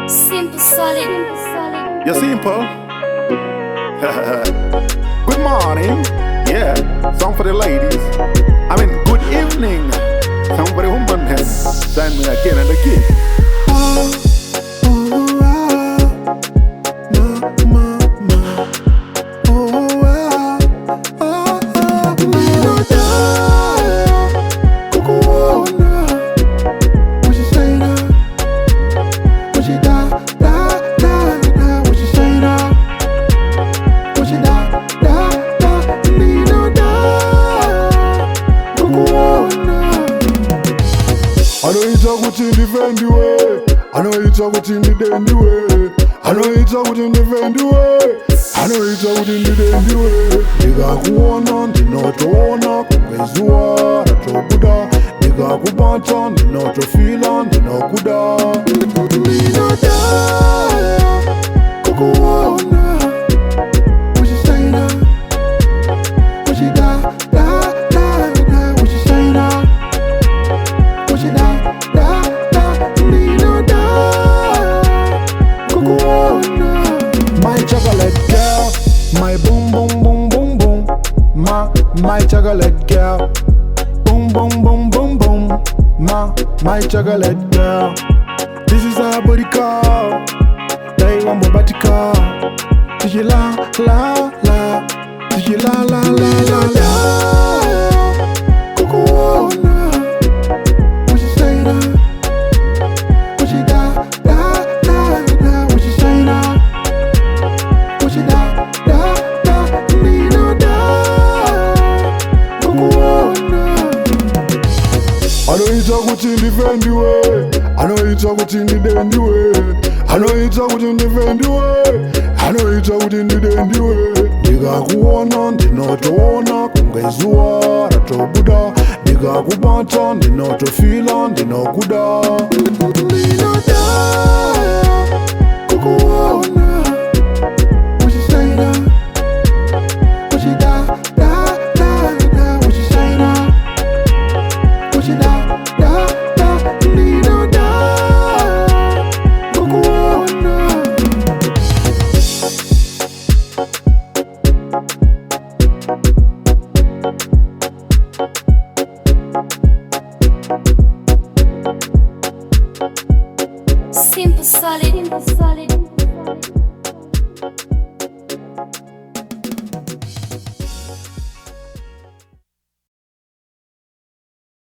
Simple, solid. You're simple. Good morning. Yeah, song for the ladies. I mean, good evening. Song for the woman. Send me again and again. I know it's a good in defend you way. I know it's a good in the dandy way. I know it's a good in defend you way. I know it's a good in the dandy way. Nigga kuona ndinotoona kumwezuwa ratobuda. Nigga kubata ndinotofila ndinokuda. Ndinoda kukuona. What you say now? What you da da da da? What you say now? What you da? My chocolate girl, my boom boom boom boom boom. My chocolate girl, boom boom boom boom boom. My chocolate girl. This is our body call. They want my body call. Do you la la la? Do you la la la la la? Kukuona. What you say now? What you da da da da? What you say now? What you da da da? Ndinoda kukuona. I know it's a good in defend you way. I know it's a good in the dandy way. I know it's a good in the defend you way. I know it's a good in the dandy way. Nigga kuona ndinotoona kumwezuwa ratobuda. Nigga kubata ndinotofila ndinokuda. Ndinoda kukuona. What you say now? What you da da da da? What you say now? What you da da da? Ndinoda kukuona. Simple, solid.